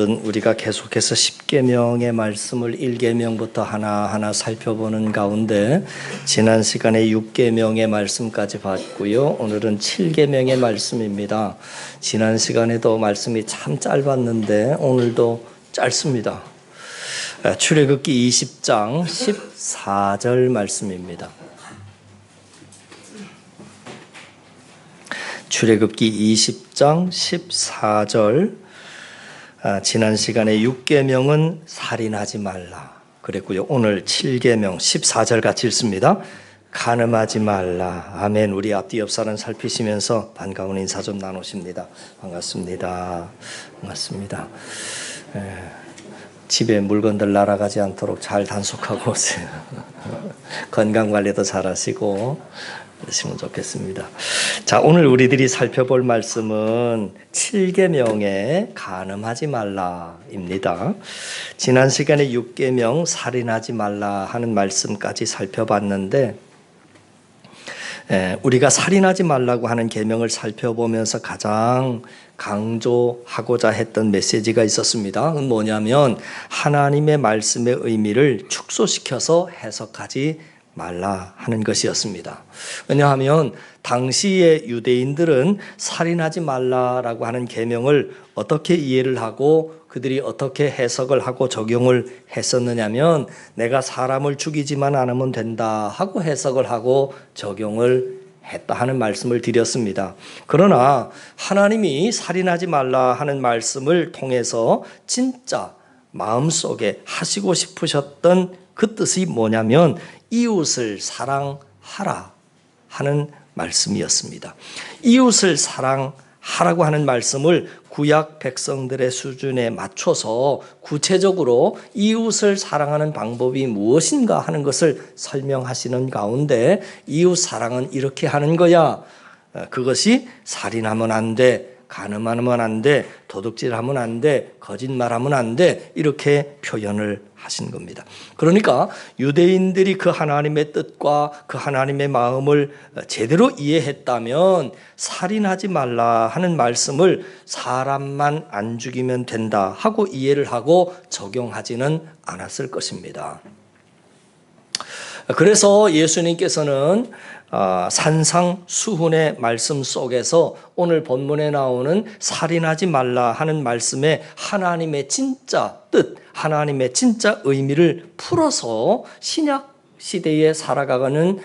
오늘은 우리가 계속해서 십계명의 말씀을 1계명부터 하나하나 살펴보는 가운데 지난 시간에 6계명의 말씀까지 봤고요. 오늘은 7계명의 말씀입니다. 지난 시간에도 말씀이 참 짧았는데 오늘도 짧습니다. 출애굽기 20장 14절 말씀입니다. 출애굽기 20장 14절. 지난 시간에 6계명은 살인하지 말라 그랬고요. 오늘 7계명 14절 같이 읽습니다. 간음하지 말라. 아멘. 우리 앞뒤 옆사람 살피시면서 반가운 인사 좀 나누십니다. 반갑습니다. 반갑습니다. 집에 물건들 날아가지 않도록 잘 단속하고 오세요. 건강관리도 잘 하시고 그러시면 좋겠습니다. 자, 오늘 우리들이 살펴볼 말씀은 7계명의 간음하지 말라입니다. 지난 시간에 6계명 살인하지 말라 하는 말씀까지 살펴봤는데 우리가 살인하지 말라고 하는 계명을 살펴보면서 가장 강조하고자 했던 메시지가 있었습니다. 그건 뭐냐면 하나님의 말씀의 의미를 축소시켜서 해석하지 말라 하는 것이었습니다. 왜냐하면 당시의 유대인들은 살인하지 말라라고 하는 계명을 어떻게 이해를 하고 그들이 어떻게 해석을 하고 적용을 했었느냐면 내가 사람을 죽이지만 않으면 된다 하고 해석을 하고 적용을 했다 하는 말씀을 드렸습니다. 그러나 하나님이 살인하지 말라 하는 말씀을 통해서 진짜 마음속에 하시고 싶으셨던 그 뜻이 뭐냐면 이웃을 사랑하라 하는 말씀이었습니다. 이웃을 사랑하라고 하는 말씀을 구약 백성들의 수준에 맞춰서 구체적으로 이웃을 사랑하는 방법이 무엇인가 하는 것을 설명하시는 가운데 이웃 사랑은 이렇게 하는 거야. 그것이 살인하면 안 돼. 간음하면 안 돼, 도둑질하면 안 돼, 거짓말하면 안 돼 이렇게 표현을 하신 겁니다. 그러니까 유대인들이 그 하나님의 뜻과 그 하나님의 마음을 제대로 이해했다면 살인하지 말라 하는 말씀을 사람만 안 죽이면 된다 하고 이해를 하고 적용하지는 않았을 것입니다. 그래서 예수님께서는 산상수훈의 말씀 속에서 오늘 본문에 나오는 살인하지 말라 하는 말씀에 하나님의 진짜 뜻, 하나님의 진짜 의미를 풀어서 신약 시대에 살아가는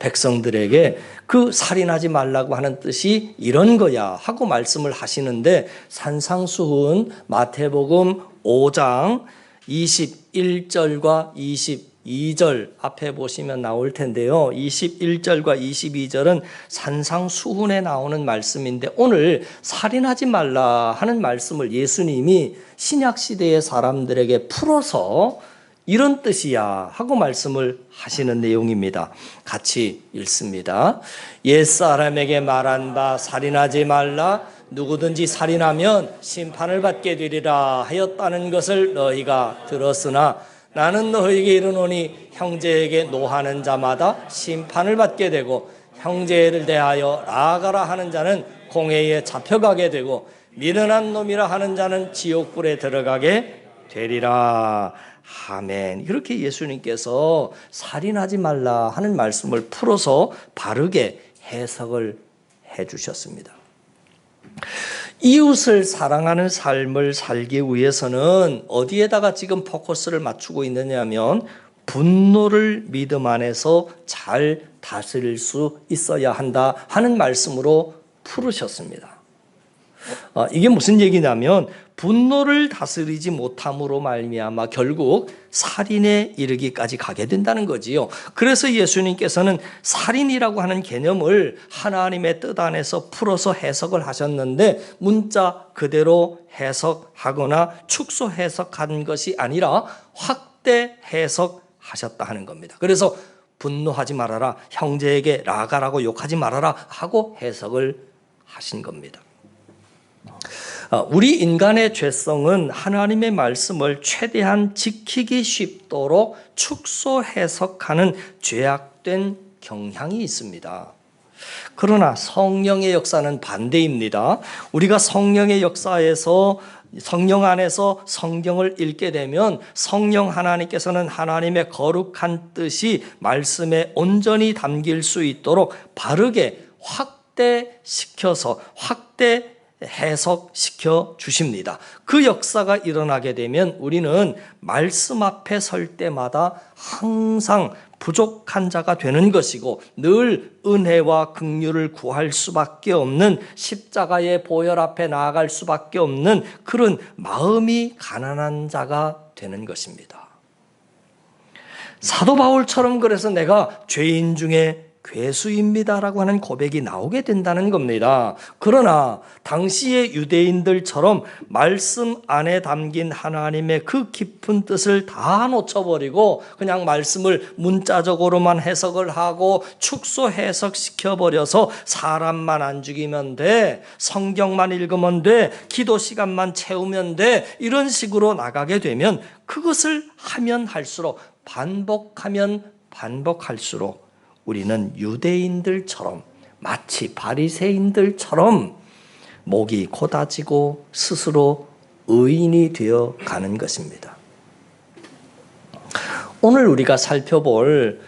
백성들에게 그 살인하지 말라고 하는 뜻이 이런 거야 하고 말씀을 하시는데 산상수훈 마태복음 5장 21절과 22절 앞에 보시면 나올 텐데요. 21절과 22절은 산상수훈에 나오는 말씀인데 오늘 살인하지 말라 하는 말씀을 예수님이 신약시대의 사람들에게 풀어서 이런 뜻이야 하고 말씀을 하시는 내용입니다. 같이 읽습니다. 옛사람에게 말한 바 살인하지 말라. 누구든지 살인하면 심판을 받게 되리라 하였다는 것을 너희가 들었으나 나는 너희에게 이르노니 형제에게 노하는 자마다 심판을 받게 되고 형제를 대하여 나아가라 하는 자는 공회에 잡혀가게 되고 미련한 놈이라 하는 자는 지옥불에 들어가게 되리라. 아멘. 이렇게 예수님께서 살인하지 말라 하는 말씀을 풀어서 바르게 해석을 해 주셨습니다. 이웃을 사랑하는 삶을 살기 위해서는 어디에다가 지금 포커스를 맞추고 있느냐면 분노를 믿음 안에서 잘 다스릴 수 있어야 한다 하는 말씀으로 풀으셨습니다. 이게 무슨 얘기냐면 분노를 다스리지 못함으로 말미암아 결국 살인에 이르기까지 가게 된다는 거지요. 그래서 예수님께서는 살인이라고 하는 개념을 하나님의 뜻 안에서 풀어서 해석을 하셨는데 문자 그대로 해석하거나 축소 해석한 것이 아니라 확대 해석하셨다 하는 겁니다. 그래서 분노하지 말아라, 형제에게 나아가라고 욕하지 말아라 하고 해석을 하신 겁니다. 우리 인간의 죄성은 하나님의 말씀을 최대한 지키기 쉽도록 축소 해석하는 죄악된 경향이 있습니다. 그러나 성령의 역사는 반대입니다. 우리가 성령의 역사에서 성령 안에서 성경을 읽게 되면 성령 하나님께서는 하나님의 거룩한 뜻이 말씀에 온전히 담길 수 있도록 바르게 확대시켜서 해석시켜 주십니다. 그 역사가 일어나게 되면 우리는 말씀 앞에 설 때마다 항상 부족한 자가 되는 것이고 늘 은혜와 긍휼을 구할 수밖에 없는 십자가의 보혈 앞에 나아갈 수밖에 없는 그런 마음이 가난한 자가 되는 것입니다. 사도 바울처럼 그래서 내가 죄인 중에 괴수입니다라고 하는 고백이 나오게 된다는 겁니다. 그러나 당시의 유대인들처럼 말씀 안에 담긴 하나님의 그 깊은 뜻을 다 놓쳐버리고 그냥 말씀을 문자적으로만 해석을 하고 축소 해석시켜버려서 사람만 안 죽이면 돼, 성경만 읽으면 돼, 기도 시간만 채우면 돼, 이런 식으로 나가게 되면 그것을 하면 할수록 반복하면 반복할수록 우리는 유대인들처럼 마치 바리새인들처럼 목이 고다지고 스스로 의인이 되어 가는 것입니다. 오늘 우리가 살펴볼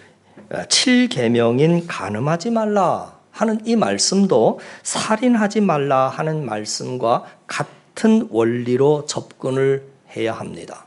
7계명인 간음하지 말라 하는 이 말씀도 살인하지 말라 하는 말씀과 같은 원리로 접근을 해야 합니다.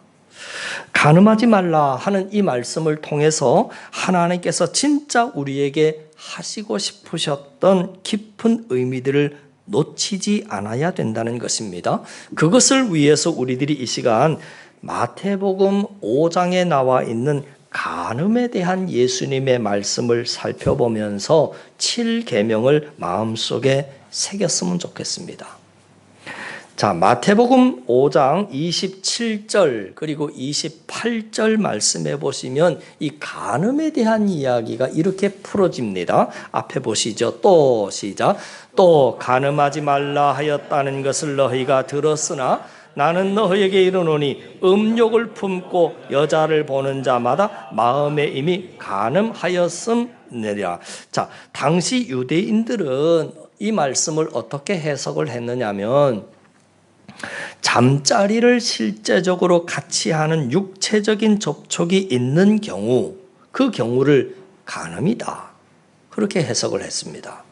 간음하지 말라 하는 이 말씀을 통해서 하나님께서 진짜 우리에게 하시고 싶으셨던 깊은 의미들을 놓치지 않아야 된다는 것입니다. 그것을 위해서 우리들이 이 시간 마태복음 5장에 나와 있는 간음에 대한 예수님의 말씀을 살펴보면서 7계명을 마음속에 새겼으면 좋겠습니다. 자, 마태복음 5장 27절 그리고 28절 말씀해 보시면 이 간음에 대한 이야기가 이렇게 풀어집니다. 앞에 보시죠. 또 시작. 또 간음하지 말라 하였다는 것을 너희가 들었으나 나는 너희에게 이르노니 음욕을 품고 여자를 보는 자마다 마음에 이미 간음하였음니라. 자, 당시 유대인들은 이 말씀을 어떻게 해석을 했느냐면 잠자리를 실제적으로 같이 하는 육체적인 접촉이 있는 경우, 그 경우를 간음이다, 그렇게 해석을 했습니다.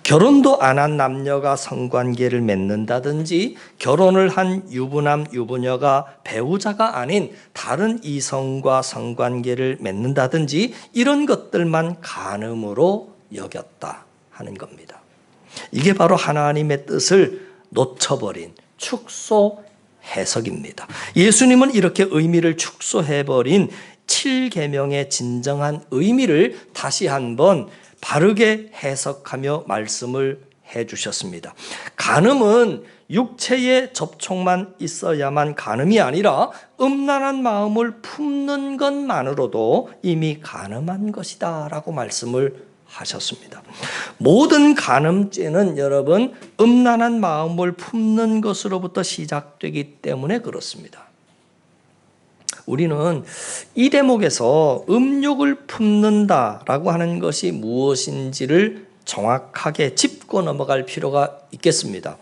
결혼도 안 한 남녀가 성관계를 맺는다든지 결혼을 한 유부남 유부녀가 배우자가 아닌 다른 이성과 성관계를 맺는다든지 이런 것들만 간음으로 여겼다 하는 겁니다. 이게 바로 하나님의 뜻을 놓쳐버린 축소 해석입니다. 예수님은 이렇게 의미를 축소해버린 7계명의 진정한 의미를 다시 한번 바르게 해석하며 말씀을 해주셨습니다. 간음은 육체의 접촉만 있어야만 간음이 아니라 음란한 마음을 품는 것만으로도 이미 간음한 것이다 라고 말씀을 하셨습니다. 모든 간음죄는 여러분 음란한 마음을 품는 것으로부터 시작되기 때문에 그렇습니다. 우리는 이 대목에서 음욕을 품는다라고 하는 것이 무엇인지를 정확하게 짚고 넘어갈 필요가 있겠습니다.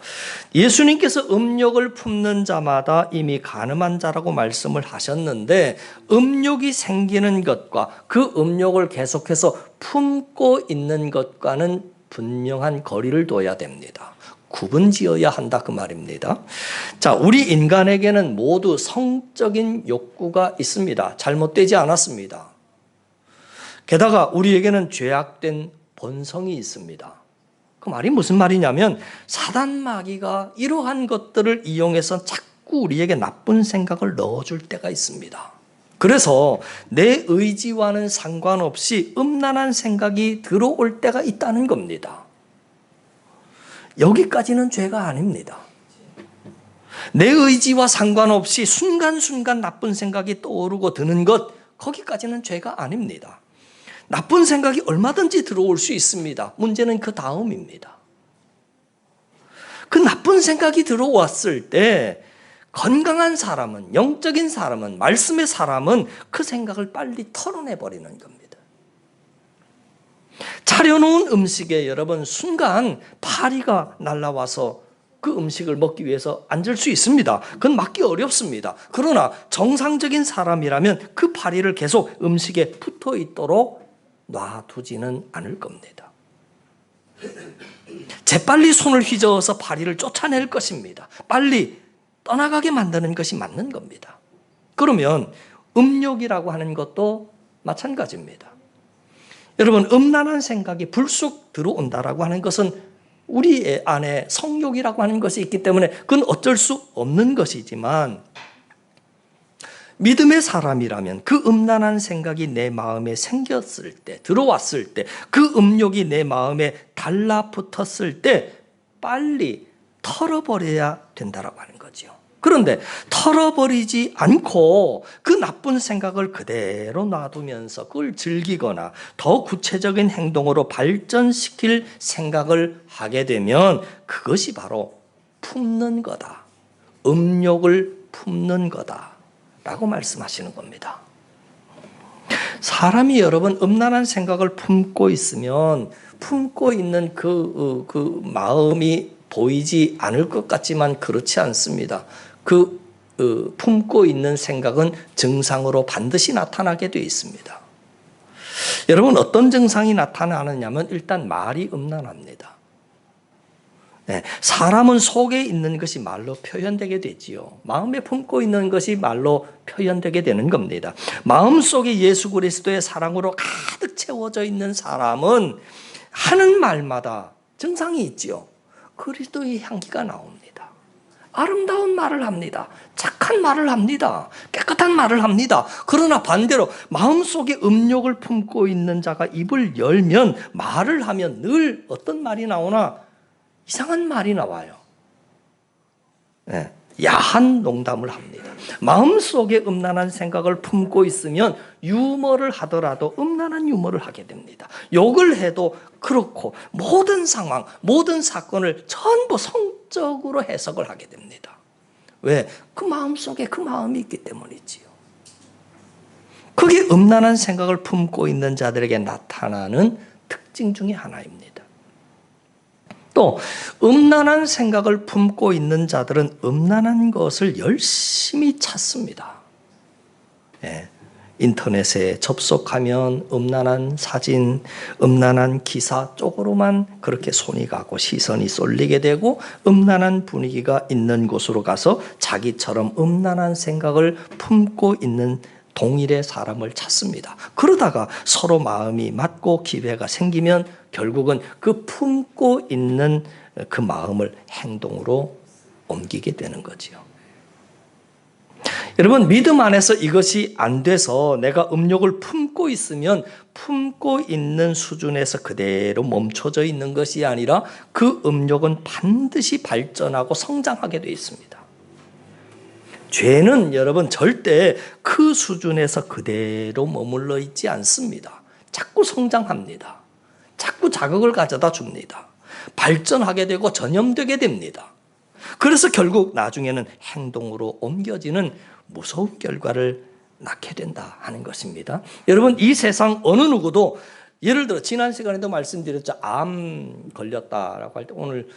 예수님께서 음욕을 품는 자마다 이미 간음한 자라고 말씀을 하셨는데 음욕이 생기는 것과 그 음욕을 계속해서 품고 있는 것과는 분명한 거리를 둬야 됩니다. 구분지어야 한다 그 말입니다. 자, 우리 인간에게는 모두 성적인 욕구가 있습니다. 잘못되지 않았습니다. 게다가 우리에게는 죄악된 본성이 있습니다. 그 말이 무슨 말이냐면 사단 마귀가 이러한 것들을 이용해서 자꾸 우리에게 나쁜 생각을 넣어줄 때가 있습니다. 그래서 내 의지와는 상관없이 음란한 생각이 들어올 때가 있다는 겁니다. 여기까지는 죄가 아닙니다. 내 의지와 상관없이 순간순간 나쁜 생각이 떠오르고 드는 것, 거기까지는 죄가 아닙니다. 나쁜 생각이 얼마든지 들어올 수 있습니다. 문제는 그 다음입니다. 그 나쁜 생각이 들어왔을 때 건강한 사람은, 영적인 사람은, 말씀의 사람은 그 생각을 빨리 털어내버리는 겁니다. 차려놓은 음식에 여러분 순간 파리가 날아와서 그 음식을 먹기 위해서 앉을 수 있습니다. 그건 막기 어렵습니다. 그러나 정상적인 사람이라면 그 파리를 계속 음식에 붙어 있도록 놔두지는 않을 겁니다. 재빨리 손을 휘저어서 파리를 쫓아낼 것입니다. 빨리 떠나가게 만드는 것이 맞는 겁니다. 그러면 음욕이라고 하는 것도 마찬가지입니다. 여러분, 음란한 생각이 불쑥 들어온다라고 하는 것은 우리 안에 성욕이라고 하는 것이 있기 때문에 그건 어쩔 수 없는 것이지만, 믿음의 사람이라면 그 음란한 생각이 내 마음에 생겼을 때, 들어왔을 때, 그 음욕이 내 마음에 달라붙었을 때 빨리 털어버려야 된다라고 하는 거죠. 그런데 털어버리지 않고 그 나쁜 생각을 그대로 놔두면서 그걸 즐기거나 더 구체적인 행동으로 발전시킬 생각을 하게 되면 그것이 바로 품는 거다. 음욕을 품는 거다 라고 말씀하시는 겁니다. 사람이 여러분 음란한 생각을 품고 있으면 품고 있는 그 마음이 보이지 않을 것 같지만 그렇지 않습니다. 품고 있는 생각은 증상으로 반드시 나타나게 되어 있습니다. 여러분, 어떤 증상이 나타나느냐면 일단 말이 음란합니다. 네, 사람은 속에 있는 것이 말로 표현되게 되지요. 마음에 품고 있는 것이 말로 표현되게 되는 겁니다. 마음속에 예수 그리스도의 사랑으로 가득 채워져 있는 사람은 하는 말마다 증상이 있지요. 그리스도의 향기가 나옵니다. 아름다운 말을 합니다. 착한 말을 합니다. 깨끗한 말을 합니다. 그러나 반대로 마음속에 음욕을 품고 있는 자가 입을 열면, 말을 하면 늘 어떤 말이 나오나? 이상한 말이 나와요. 네, 야한 농담을 합니다. 마음속에 음란한 생각을 품고 있으면 유머를 하더라도 음란한 유머를 하게 됩니다. 욕을 해도 그렇고 모든 상황, 모든 사건을 전부 성적으로 해석을 하게 됩니다. 왜? 그 마음속에 그 마음이 있기 때문이지요. 그게 음란한 생각을 품고 있는 자들에게 나타나는 특징 중에 하나입니다. 또 음란한 생각을 품고 있는 자들은 음란한 것을 열심히 찾습니다. 예, 인터넷에 접속하면 음란한 사진, 음란한 기사 쪽으로만 그렇게 손이 가고 시선이 쏠리게 되고 음란한 분위기가 있는 곳으로 가서 자기처럼 음란한 생각을 품고 있는 동일의 사람을 찾습니다. 그러다가 서로 마음이 맞고 기회가 생기면 결국은 그 품고 있는 그 마음을 행동으로 옮기게 되는 거지요. 여러분, 믿음 안에서 이것이 안 돼서 내가 음욕을 품고 있으면 품고 있는 수준에서 그대로 멈춰져 있는 것이 아니라 그 음욕은 반드시 발전하고 성장하게 되어 있습니다. 죄는 여러분 절대 그 수준에서 그대로 머물러 있지 않습니다. 자꾸 성장합니다. 자꾸 자극을 가져다 줍니다. 발전하게 되고 전염되게 됩니다. 그래서 결국 나중에는 행동으로 옮겨지는 무서운 결과를 낳게 된다 하는 것입니다. 여러분, 이 세상 어느 누구도 예를 들어 지난 시간에도 말씀드렸죠. 암 걸렸다라고 할 때 오늘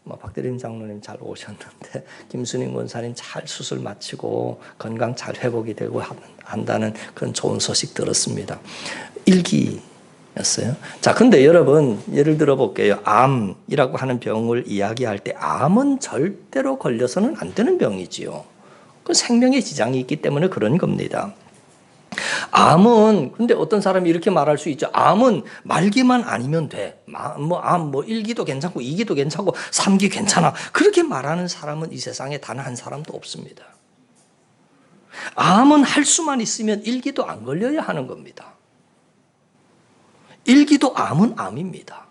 박대림 장로님 잘 오셨는데 김순인 권사님 잘 수술 마치고 건강 잘 회복이 되고 한다는 그런 좋은 소식 들었습니다. 일기였어요. 자, 근데 여러분 예를 들어 볼게요. 암이라고 하는 병을 이야기할 때 암은 절대로 걸려서는 안 되는 병이지요. 그 생명에 지장이 있기 때문에 그런 겁니다. 암은 근데 어떤 사람이 이렇게 말할 수 있죠. 암은 말기만 아니면 돼. 일기도 괜찮고 2기도 괜찮고 3기 괜찮아. 그렇게 말하는 사람은 이 세상에 단 한 사람도 없습니다. 암은 할 수만 있으면 1기도 안 걸려야 하는 겁니다. 1기도 암은 암입니다.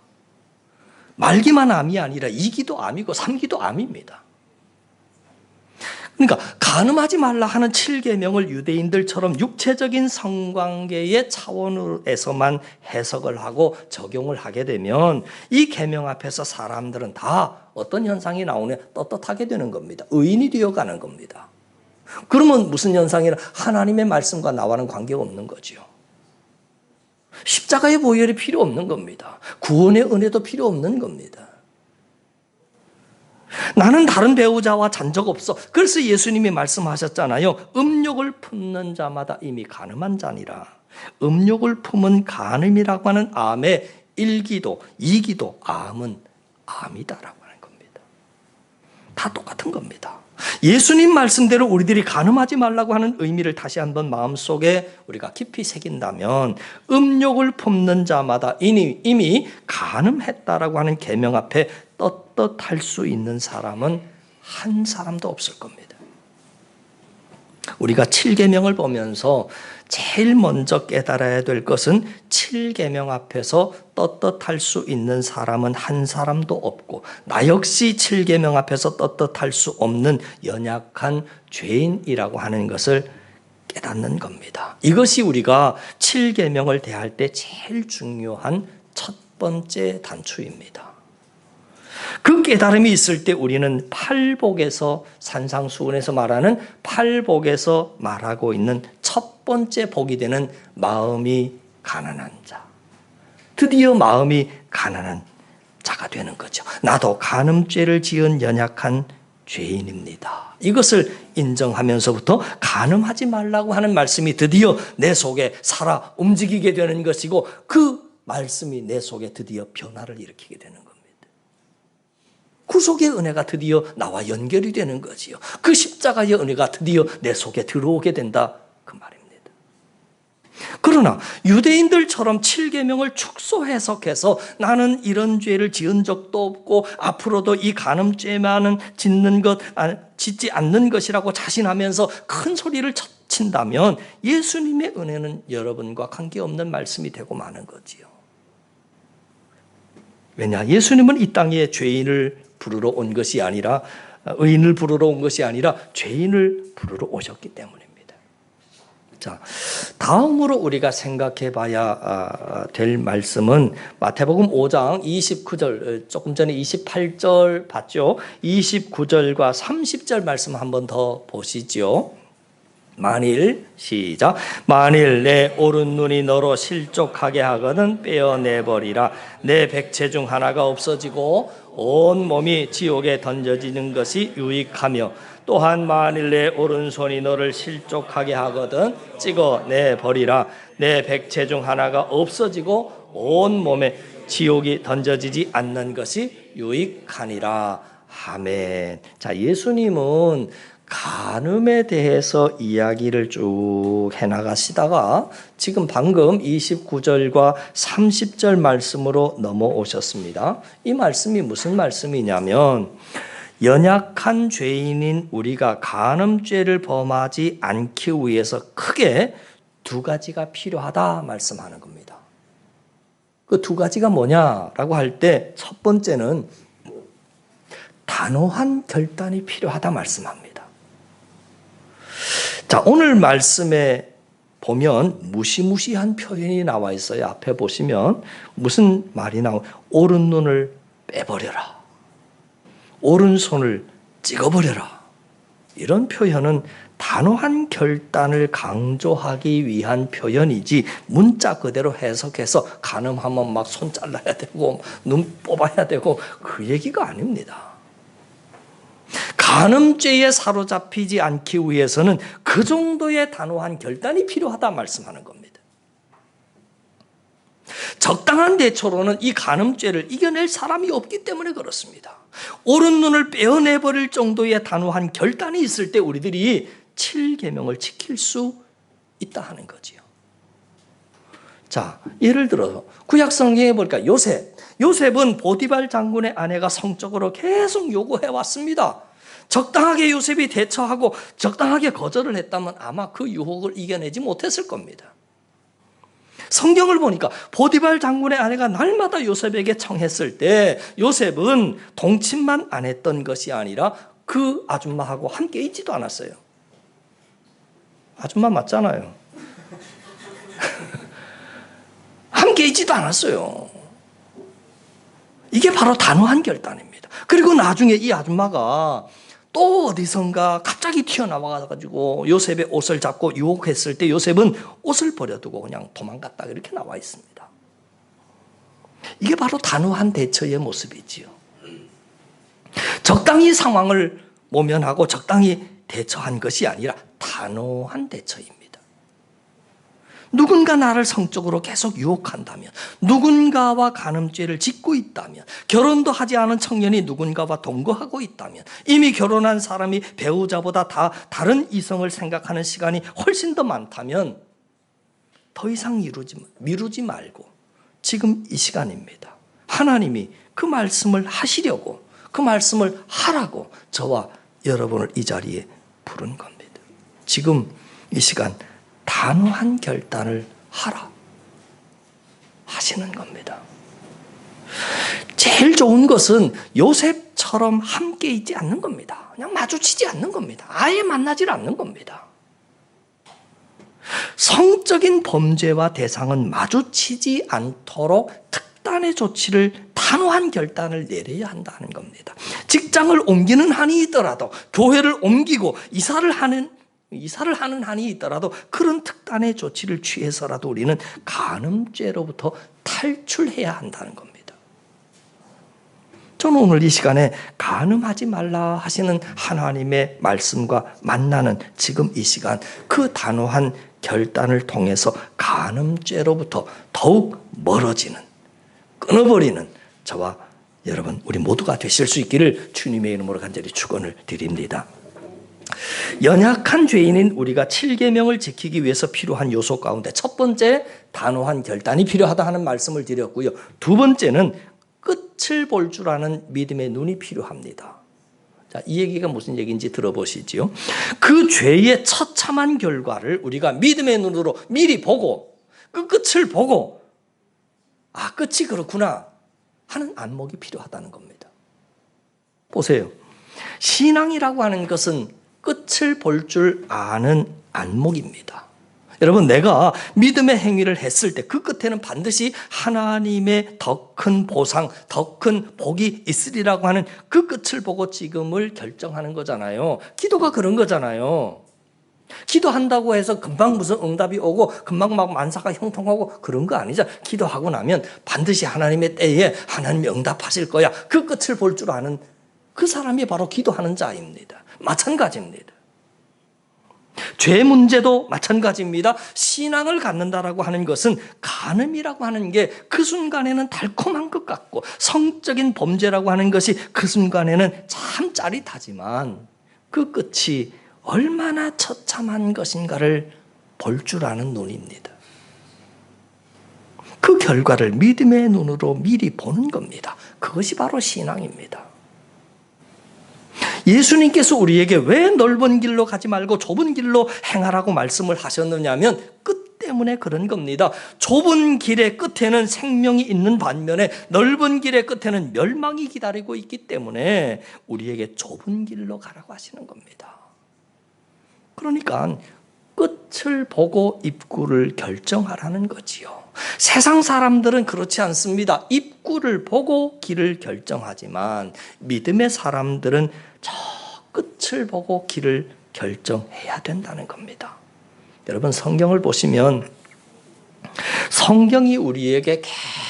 말기만 암이 아니라 2기도 암이고 3기도 암입니다. 그러니까 간음하지 말라 하는 7계명을 유대인들처럼 육체적인 성관계의 차원에서만 해석을 하고 적용을 하게 되면 이 계명 앞에서 사람들은 다 어떤 현상이 나오냐? 떳떳하게 되는 겁니다. 의인이 되어가는 겁니다. 그러면 무슨 현상이냐? 하나님의 말씀과 나와는 관계가 없는 거죠. 십자가의 보혈이 필요 없는 겁니다. 구원의 은혜도 필요 없는 겁니다. 나는 다른 배우자와 잔 적 없어. 그래서 예수님이 말씀하셨잖아요. 음욕을 품는 자마다 이미 간음한 자니라. 음욕을 품은 간음이라고 하는 암의 1기도, 2기도, 암은 암이다라고 하는 겁니다. 다 똑같은 겁니다. 예수님 말씀대로 우리들이 간음하지 말라고 하는 의미를 다시 한번 마음속에 우리가 깊이 새긴다면 음욕을 품는 자마다 이미 간음했다라고 하는 계명 앞에 떳떳할 수 있는 사람은 한 사람도 없을 겁니다. 우리가 7계명을 보면서 제일 먼저 깨달아야 될 것은 7계명 앞에서 떳떳할 수 있는 사람은 한 사람도 없고 나 역시 7계명 앞에서 떳떳할 수 없는 연약한 죄인이라고 하는 것을 깨닫는 겁니다. 이것이 우리가 7계명을 대할 때 제일 중요한 첫 번째 단추입니다. 그 깨달음이 있을 때 우리는 팔복에서 산상수훈에서 말하는 팔복에서 말하고 있는 첫 번째 복이 되는 마음이 가난한 자. 드디어 마음이 가난한 자가 되는 거죠. 나도 간음죄를 지은 연약한 죄인입니다. 이것을 인정하면서부터 간음하지 말라고 하는 말씀이 드디어 내 속에 살아 움직이게 되는 것이고 그 말씀이 내 속에 드디어 변화를 일으키게 되는 겁니다. 구속의 은혜가 드디어 나와 연결이 되는 거지요. 그 십자가의 은혜가 드디어 내 속에 들어오게 된다 그 말입니다. 그러나 유대인들처럼 7계명을 축소 해석해서 나는 이런 죄를 지은 적도 없고 앞으로도 이 간음죄만은 짓지 않는 것이라고 자신하면서 큰 소리를 친다면 예수님의 은혜는 여러분과 관계없는 말씀이 되고 마는 거지요. 왜냐? 예수님은 이 땅에 죄인을 부르러 온 것이 아니라 의인을 부르러 온 것이 아니라 죄인을 부르러 오셨기 때문입니다. 자, 다음으로 우리가 생각해 봐야 될 말씀은 마태복음 5장 29절, 조금 전에 28절 봤죠? 29절과 30절 말씀 한번 더 보시죠. 시작. 만일 내 오른눈이 너로 실족하게 하거든 빼어내버리라. 내 백체 중 하나가 없어지고 온 몸이 지옥에 던져지는 것이 유익하며 또한 만일 내 오른손이 너를 실족하게 하거든 찍어내버리라. 내 백체 중 하나가 없어지고 온 몸에 지옥이 던져지지 않는 것이 유익하니라. 아멘. 자, 예수님은 간음에 대해서 이야기를 쭉 해나가시다가 지금 방금 29절과 30절 말씀으로 넘어오셨습니다. 이 말씀이 무슨 말씀이냐면 연약한 죄인인 우리가 간음죄를 범하지 않기 위해서 크게 두 가지가 필요하다 말씀하는 겁니다. 그 두 가지가 뭐냐라고 할 때 첫 번째는 단호한 결단이 필요하다 말씀합니다. 자, 오늘 말씀에 보면 무시무시한 표현이 나와 있어요. 앞에 보시면 무슨 말이 나오고 오른눈을 빼버려라. 오른손을 찍어버려라. 이런 표현은 단호한 결단을 강조하기 위한 표현이지 문자 그대로 해석해서 간음하면 막 손 잘라야 되고 눈 뽑아야 되고 그 얘기가 아닙니다. 간음죄에 사로잡히지 않기 위해서는 그 정도의 단호한 결단이 필요하다 말씀하는 겁니다. 적당한 대처로는 이 간음죄를 이겨낼 사람이 없기 때문에 그렇습니다. 오른 눈을 빼어내버릴 정도의 단호한 결단이 있을 때 우리들이 7계명을 지킬 수 있다 하는 거지요. 자, 예를 들어서 구약 성경에 보니까 요셉은 보디발 장군의 아내가 성적으로 계속 요구해 왔습니다. 적당하게 요셉이 대처하고 적당하게 거절을 했다면 아마 그 유혹을 이겨내지 못했을 겁니다. 성경을 보니까 보디발 장군의 아내가 날마다 요셉에게 청했을 때 요셉은 동침만 안 했던 것이 아니라 그 아줌마하고 함께 있지도 않았어요. 아줌마 맞잖아요. 함께 있지도 않았어요. 이게 바로 단호한 결단입니다. 그리고 나중에 이 아줌마가 또 어디선가 갑자기 튀어나와가지고 요셉의 옷을 잡고 유혹했을 때 요셉은 옷을 버려두고 그냥 도망갔다 이렇게 나와 있습니다. 이게 바로 단호한 대처의 모습이지요. 적당히 상황을 모면하고 적당히 대처한 것이 아니라 단호한 대처입니다. 누군가 나를 성적으로 계속 유혹한다면, 누군가와 간음죄를 짓고 있다면, 결혼도 하지 않은 청년이 누군가와 동거하고 있다면, 이미 결혼한 사람이 배우자보다 다른 이성을 생각하는 시간이 훨씬 더 많다면 더 이상 미루지 말고 지금 이 시간입니다. 하나님이 그 말씀을 하시려고, 그 말씀을 하라고 저와 여러분을 이 자리에 부른 겁니다. 지금 이 시간 단호한 결단을 하라 하시는 겁니다. 제일 좋은 것은 요셉처럼 함께 있지 않는 겁니다. 그냥 마주치지 않는 겁니다. 아예 만나질 않는 겁니다. 성적인 범죄와 대상은 마주치지 않도록 특단의 조치를, 단호한 결단을 내려야 한다는 겁니다. 직장을 옮기는 한이 있더라도, 교회를 옮기고 이사를 하는 한이 있더라도 그런 특단의 조치를 취해서라도 우리는 간음죄로부터 탈출해야 한다는 겁니다. 저는 오늘 이 시간에 간음하지 말라 하시는 하나님의 말씀과 만나는 지금 이 시간, 그 단호한 결단을 통해서 간음죄로부터 더욱 멀어지는, 끊어버리는 저와 여러분, 우리 모두가 되실 수 있기를 주님의 이름으로 간절히 축원을 드립니다. 연약한 죄인인 우리가 7계명을 지키기 위해서 필요한 요소 가운데 첫 번째, 단호한 결단이 필요하다 하는 말씀을 드렸고요. 두 번째는 끝을 볼 줄 아는 믿음의 눈이 필요합니다. 자, 이 얘기가 무슨 얘기인지 들어보시죠. 그 죄의 처참한 결과를 우리가 믿음의 눈으로 미리 보고, 그 끝을 보고, 아, 끝이 그렇구나 하는 안목이 필요하다는 겁니다. 보세요. 신앙이라고 하는 것은 끝을 볼 줄 아는 안목입니다. 여러분, 내가 믿음의 행위를 했을 때 그 끝에는 반드시 하나님의 더 큰 보상, 더 큰 복이 있으리라고 하는 그 끝을 보고 지금을 결정하는 거잖아요. 기도가 그런 거잖아요. 기도한다고 해서 금방 무슨 응답이 오고 금방 막 만사가 형통하고 그런 거 아니죠. 기도하고 나면 반드시 하나님의 때에 하나님이 응답하실 거야. 그 끝을 볼 줄 아는 그 사람이 바로 기도하는 자입니다. 마찬가지입니다. 죄 문제도 마찬가지입니다. 신앙을 갖는다라고 하는 것은 간음이라고 하는 게 그 순간에는 달콤한 것 같고, 성적인 범죄라고 하는 것이 그 순간에는 참 짜릿하지만 그 끝이 얼마나 처참한 것인가를 볼 줄 아는 눈입니다. 그 결과를 믿음의 눈으로 미리 보는 겁니다. 그것이 바로 신앙입니다. 예수님께서 우리에게 왜 넓은 길로 가지 말고 좁은 길로 행하라고 말씀을 하셨느냐면 끝 때문에 그런 겁니다. 좁은 길의 끝에는 생명이 있는 반면에 넓은 길의 끝에는 멸망이 기다리고 있기 때문에 우리에게 좁은 길로 가라고 하시는 겁니다. 그러니까 끝을 보고 입구를 결정하라는 거지요. 세상 사람들은 그렇지 않습니다. 입구를 보고 길을 결정하지만 믿음의 사람들은 저 끝을 보고 길을 결정해야 된다는 겁니다. 여러분, 성경을 보시면 성경이 우리에게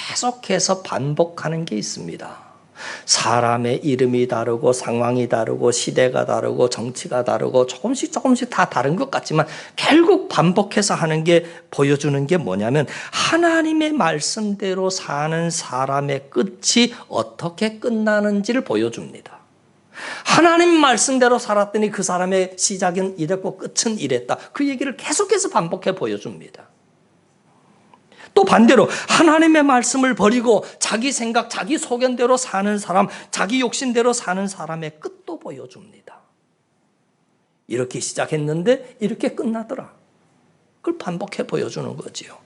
계속해서 반복하는 게 있습니다. 사람의 이름이 다르고 상황이 다르고 시대가 다르고 정치가 다르고 조금씩 다 다른 것 같지만 결국 반복해서 하는 게, 보여주는 게 뭐냐면 하나님의 말씀대로 사는 사람의 끝이 어떻게 끝나는지를 보여줍니다. 하나님 말씀대로 살았더니 그 사람의 시작은 이랬고 끝은 이랬다. 그 얘기를 계속해서 반복해 보여줍니다. 또 반대로 하나님의 말씀을 버리고 자기 생각, 자기 소견대로 사는 사람, 자기 욕심대로 사는 사람의 끝도 보여줍니다. 이렇게 시작했는데 이렇게 끝나더라. 그걸 반복해 보여주는 거지요.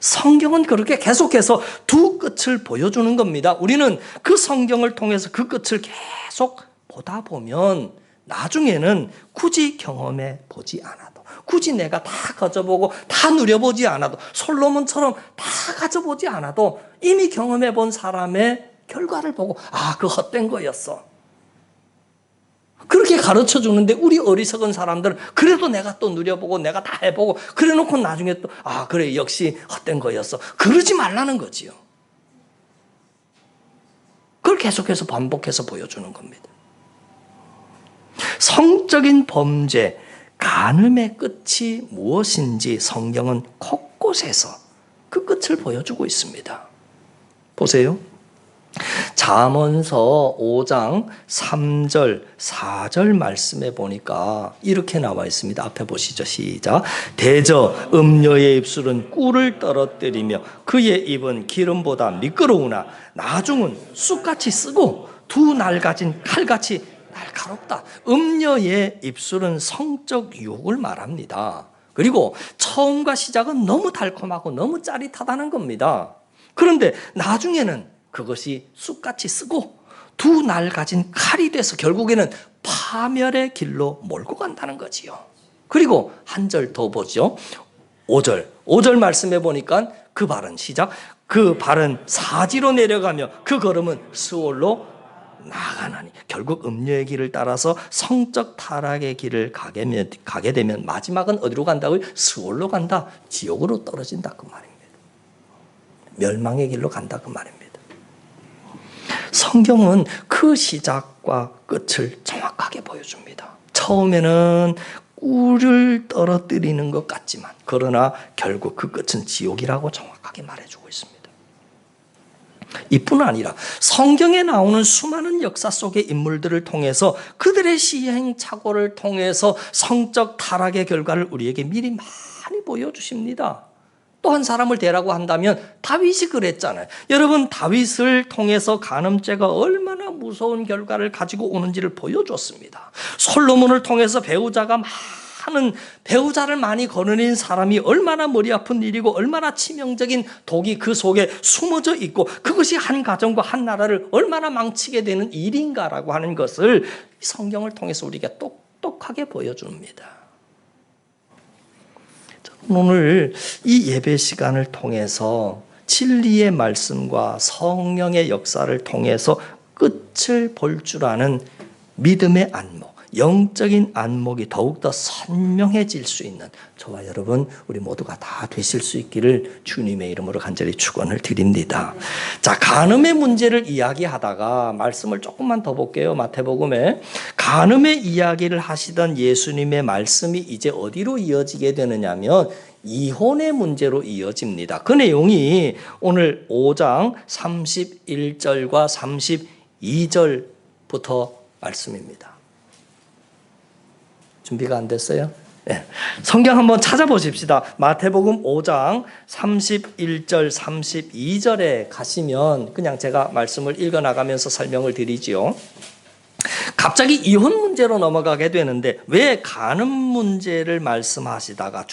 성경은 그렇게 계속해서 두 끝을 보여주는 겁니다. 우리는 그 성경을 통해서 그 끝을 계속 보다 보면 나중에는 굳이 경험해 보지 않아도, 굳이 내가 다 가져보고 다 누려보지 않아도, 솔로몬처럼 다 가져보지 않아도 이미 경험해 본 사람의 결과를 보고 아, 그 헛된 거였어. 그렇게 가르쳐 주는데 우리 어리석은 사람들은 그래도 내가 또 누려보고 내가 다 해보고 그래 놓고 나중에 또 아, 그래, 역시 헛된 거였어. 그러지 말라는 거지요. 그걸 계속해서 반복해서 보여주는 겁니다. 성적인 범죄, 간음의 끝이 무엇인지 성경은 곳곳에서 그 끝을 보여주고 있습니다. 보세요. 잠언서 5장 3절, 4절 말씀에 보니까 이렇게 나와 있습니다. 앞에 보시죠. 시작. 대저 음녀의 입술은 꿀을 떨어뜨리며 그의 입은 기름보다 미끄러우나 나중은 쑥같이 쓰고 두 날 가진 칼같이 날카롭다. 음녀의 입술은 성적 유혹을 말합니다. 그리고 처음과 시작은 너무 달콤하고 너무 짜릿하다는 겁니다. 그런데 나중에는 그것이 쑥같이 쓰고 두 날 가진 칼이 돼서 결국에는 파멸의 길로 몰고 간다는 거지요. 그리고 한 절 더 보죠. 5절 말씀해 보니까 그 발은 시작. 그 발은 사지로 내려가며 그 걸음은 스올로 나가나니. 결국 음녀의 길을 따라서 성적 타락의 길을 가게 되면 마지막은 어디로 간다고요? 스올로 간다. 지옥으로 떨어진다 그 말입니다. 멸망의 길로 간다 그 말입니다. 성경은 그 시작과 끝을 정확하게 보여줍니다. 처음에는 꿀을 떨어뜨리는 것 같지만 그러나 결국 그 끝은 지옥이라고 정확하게 말해주고 있습니다. 이뿐 아니라 성경에 나오는 수많은 역사 속의 인물들을 통해서 그들의 시행착오를 통해서 성적 타락의 결과를 우리에게 미리 많이 보여주십니다. 또 한 사람을 대라고 한다면 다윗이 그랬잖아요. 여러분, 다윗을 통해서 간음죄가 얼마나 무서운 결과를 가지고 오는지를 보여줬습니다. 솔로몬을 통해서 배우자를 많이 거느린 사람이 얼마나 머리 아픈 일이고 얼마나 치명적인 독이 그 속에 숨어져 있고 그것이 한 가정과 한 나라를 얼마나 망치게 되는 일인가라고 하는 것을 성경을 통해서 우리가 똑똑하게 보여줍니다. 오늘 이 예배 시간을 통해서 진리의 말씀과 성령의 역사를 통해서 끝을 볼 줄 아는 믿음의 안목, 영적인 안목이 더욱더 선명해질 수 있는 저와 여러분 우리 모두가 다 되실 수 있기를 주님의 이름으로 간절히 축원을 드립니다. 자, 간음의 문제를 이야기하다가 말씀을 조금만 더 볼게요. 마태복음에 간음의 이야기를 하시던 예수님의 말씀이 이제 어디로 이어지게 되느냐면 이혼의 문제로 이어집니다. 그 내용이 오늘 5장 31절과 32절부터 말씀입니다. 준비가 안 됐어요? 네. 성경 한번 찾아보십시다. 마태복음 5장 31절 32절에 가시면 그냥 제가 말씀을 읽어나가면서 설명을 드리지요. 갑자기 이혼 문제로 넘어가게 되는데 왜 간음 문제를 말씀하시다가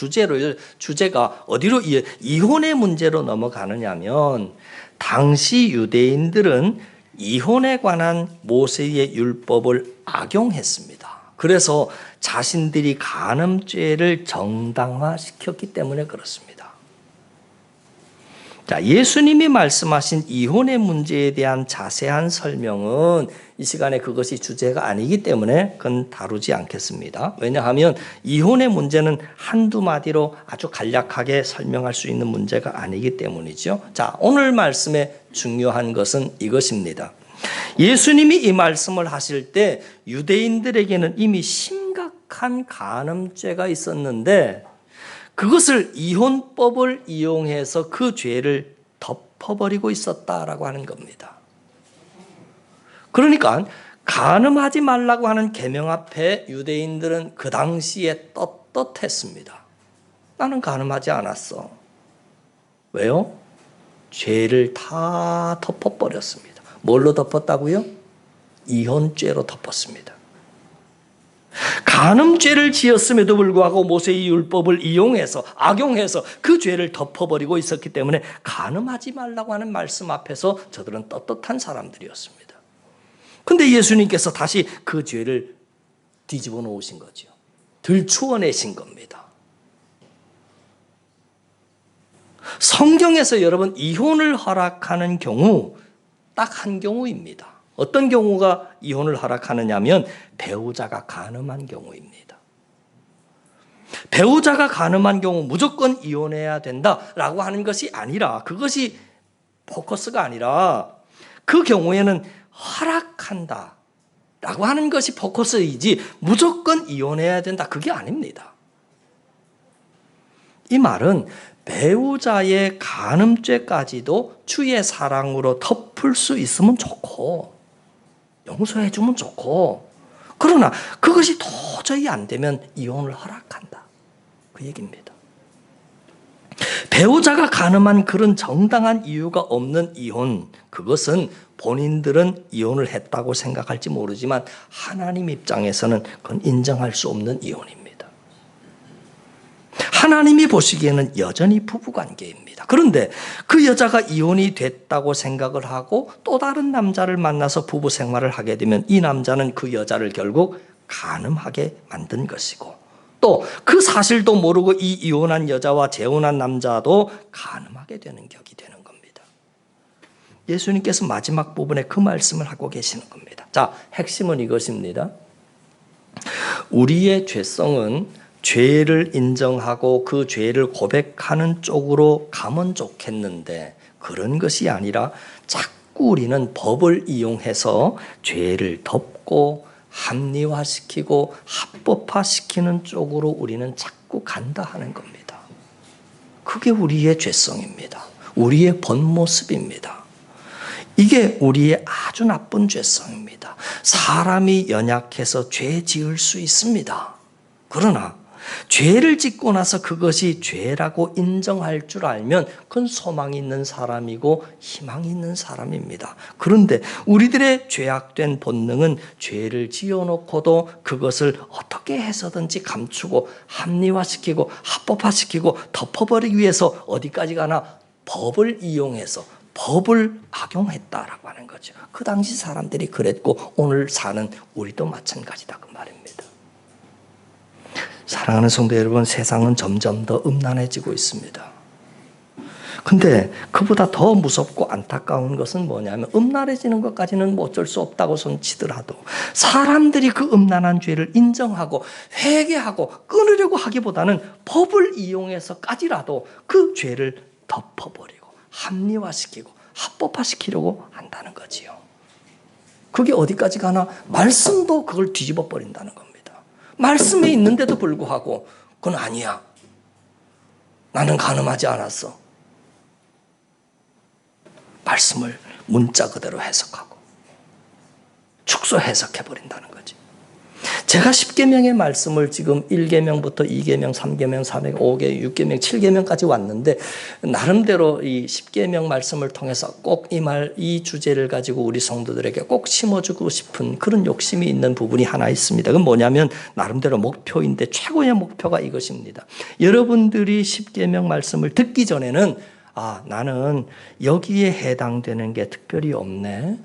주제가 어디로 이혼의 문제로 넘어가느냐면 당시 유대인들은 이혼에 관한 모세의 율법을 악용했습니다. 그래서 자신들이 간음죄를 정당화시켰기 때문에 그렇습니다. 자, 예수님이 말씀하신 이혼의 문제에 대한 자세한 설명은 이 시간에 그것이 주제가 아니기 때문에 그건 다루지 않겠습니다. 왜냐하면 이혼의 문제는 한두 마디로 아주 간략하게 설명할 수 있는 문제가 아니기 때문이죠. 자, 오늘 말씀의 중요한 것은 이것입니다. 예수님이 이 말씀을 하실 때 유대인들에게는 이미 심각한 간음죄가 있었는데 그것을 이혼법을 이용해서 그 죄를 덮어버리고 있었다라고 하는 겁니다. 그러니까 간음하지 말라고 하는 계명 앞에 유대인들은 그 당시에 떳떳했습니다. 나는 간음하지 않았어. 왜요? 죄를 다 덮어버렸습니다. 뭘로 덮었다고요? 이혼죄로 덮었습니다. 간음죄를 지었음에도 불구하고 모세의 율법을 이용해서 악용해서 그 죄를 덮어버리고 있었기 때문에 간음하지 말라고 하는 말씀 앞에서 저들은 떳떳한 사람들이었습니다. 근데 예수님께서 다시 그 죄를 뒤집어 놓으신 거죠. 들추어내신 겁니다. 성경에서 여러분 이혼을 허락하는 경우 딱 한 경우입니다. 어떤 경우가 이혼을 허락하느냐면 배우자가 간음한 경우입니다. 배우자가 간음한 경우 무조건 이혼해야 된다라고 하는 것이 아니라 그것이 포커스가 아니라 그 경우에는 허락한다 라고 하는 것이 포커스이지 무조건 이혼해야 된다 그게 아닙니다. 이 말은 배우자의 간음죄까지도 주의 사랑으로 덮을 수 있으면 좋고 용서해 주면 좋고, 그러나 그것이 도저히 안 되면 이혼을 허락한다 그 얘기입니다. 배우자가 간음한 그런 정당한 이유가 없는 이혼, 그것은 본인들은 이혼을 했다고 생각할지 모르지만 하나님 입장에서는 그건 인정할 수 없는 이혼입니다. 하나님이 보시기에는 여전히 부부관계입니다. 그런데 그 여자가 이혼이 됐다고 생각을 하고 또 다른 남자를 만나서 부부 생활을 하게 되면 이 남자는 그 여자를 결국 간음하게 만든 것이고, 또 그 사실도 모르고 이 이혼한 여자와 재혼한 남자도 간음하게 되는 격이 되는 겁니다. 예수님께서 마지막 부분에 그 말씀을 하고 계시는 겁니다. 자, 핵심은 이것입니다. 우리의 죄성은 죄를 인정하고 그 죄를 고백하는 쪽으로 가면 좋겠는데 그런 것이 아니라 자꾸 우리는 법을 이용해서 죄를 덮고 합리화시키고 합법화시키는 쪽으로 우리는 자꾸 간다 하는 겁니다. 그게 우리의 죄성입니다. 우리의 본 모습입니다. 이게 우리의 아주 나쁜 죄성입니다. 사람이 연약해서 죄 지을 수 있습니다. 그러나 죄를 짓고 나서 그것이 죄라고 인정할 줄 알면 그건 소망이 있는 사람이고 희망이 있는 사람입니다. 그런데 우리들의 죄악된 본능은 죄를 지어놓고도 그것을 어떻게 해서든지 감추고 합리화시키고 합법화시키고 덮어버리기 위해서 어디까지 가나 법을 이용해서 법을 악용했다라고 하는 거죠. 그 당시 사람들이 그랬고 오늘 사는 우리도 마찬가지다 그 말입니다. 사랑하는 성도 여러분, 세상은 점점 더 음란해지고 있습니다. 근데 그보다 더 무섭고 안타까운 것은 뭐냐면 음란해지는 것까지는 뭐 어쩔 수 없다고 손치더라도 사람들이 그 음란한 죄를 인정하고 회개하고 끊으려고 하기보다는 법을 이용해서까지라도 그 죄를 덮어버리고 합리화시키고 합법화시키려고 한다는 거지요. 그게 어디까지 가나 말씀도 그걸 뒤집어 버린다는 겁니다. 말씀에 있는데도 불구하고 그건 아니야. 나는 간음하지 않았어. 말씀을 문자 그대로 해석하고 축소 해석해버린다는 거지. 제가 10계명의 말씀을 지금 1계명부터 2계명, 3계명, 4계명, 5계명, 6계명, 7계명까지 왔는데 나름대로 이 10계명 말씀을 통해서 꼭 이 주제를 가지고 우리 성도들에게 꼭 심어주고 싶은 그런 욕심이 있는 부분이 하나 있습니다. 그건 뭐냐면 나름대로 목표인데 최고의 목표가 이것입니다. 여러분들이 10계명 말씀을 듣기 전에는 나는 여기에 해당되는 게 특별히 없네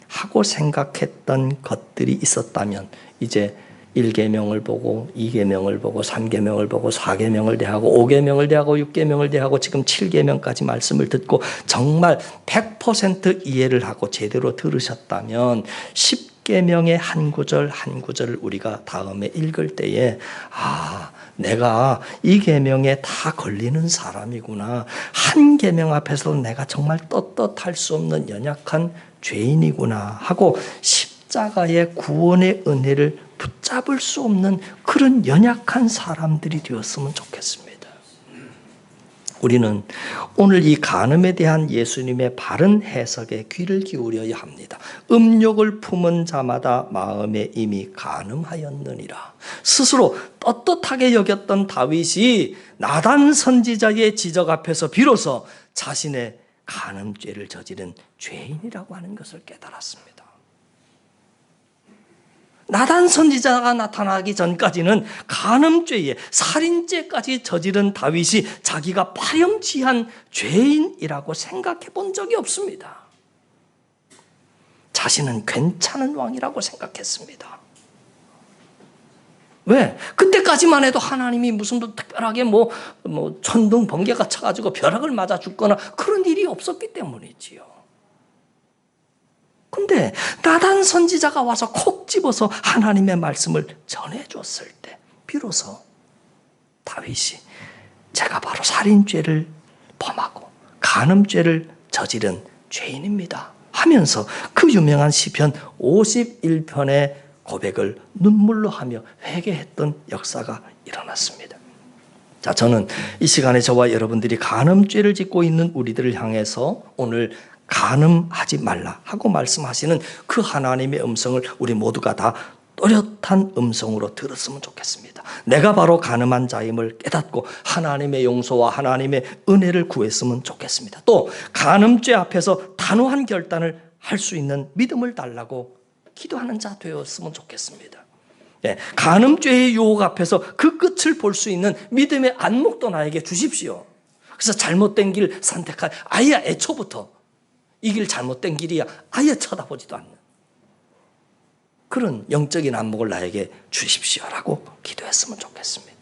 하고 생각했던 것들이 있었다면 이제 1계명을 보고 2계명을 보고 3계명을 보고 4계명을 대하고 5계명을 대하고 6계명을 대하고 지금 7계명까지 말씀을 듣고 정말 100% 이해를 하고 제대로 들으셨다면 10계명의 한 구절 한 구절을 우리가 다음에 읽을 때에 내가 이 계명에 다 걸리는 사람이구나. 한 계명 앞에서 내가 정말 떳떳할 수 없는 연약한 죄인이구나 하고 십자가의 구원의 은혜를 붙잡을 수 없는 그런 연약한 사람들이 되었으면 좋겠습니다. 우리는 오늘 이 간음에 대한 예수님의 바른 해석에 귀를 기울여야 합니다. 음욕을 품은 자마다 마음에 이미 간음하였느니라. 스스로 떳떳하게 여겼던 다윗이 나단 선지자의 지적 앞에서 비로소 자신의 간음죄를 저지른 죄인이라고 하는 것을 깨달았습니다. 나단 선지자가 나타나기 전까지는 간음죄에 살인죄까지 저지른 다윗이 자기가 파렴치한 죄인이라고 생각해 본 적이 없습니다. 자신은 괜찮은 왕이라고 생각했습니다. 왜? 그때까지만 해도 하나님이 무슨 특별하게 천둥 번개가 쳐가지고 벼락을 맞아 죽거나 그런 일이 없었기 때문이지요. 근데 나단 선지자가 와서 콕 집어서 하나님의 말씀을 전해줬을 때 비로소 다윗이 제가 바로 살인죄를 범하고 간음죄를 저지른 죄인입니다 하면서 그 유명한 시편 51편의 고백을 눈물로 하며 회개했던 역사가 일어났습니다. 자, 저는 이 시간에 저와 여러분들이 간음죄를 짓고 있는 우리들을 향해서 오늘 간음하지 말라 하고 말씀하시는 그 하나님의 음성을 우리 모두가 다 또렷한 음성으로 들었으면 좋겠습니다. 내가 바로 간음한 자임을 깨닫고 하나님의 용서와 하나님의 은혜를 구했으면 좋겠습니다. 또 간음죄 앞에서 단호한 결단을 할 수 있는 믿음을 달라고 기도하는 자 되었으면 좋겠습니다. 네, 간음죄의 유혹 앞에서 그 끝을 볼 수 있는 믿음의 안목도 나에게 주십시오. 그래서 잘못된 길 선택할 아예 애초부터 이 길 잘못된 길이야 아예 쳐다보지도 않는 그런 영적인 안목을 나에게 주십시오라고 기도했으면 좋겠습니다.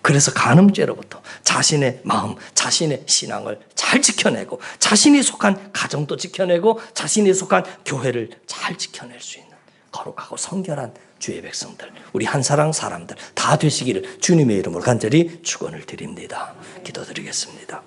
그래서 간음죄로부터 자신의 마음, 자신의 신앙을 잘 지켜내고 자신이 속한 가정도 지켜내고 자신이 속한 교회를 잘 지켜낼 수 있는 거룩하고 성결한 주의 백성들, 우리 한사랑 사람들 다 되시기를 주님의 이름으로 간절히 축원을 드립니다. 기도드리겠습니다.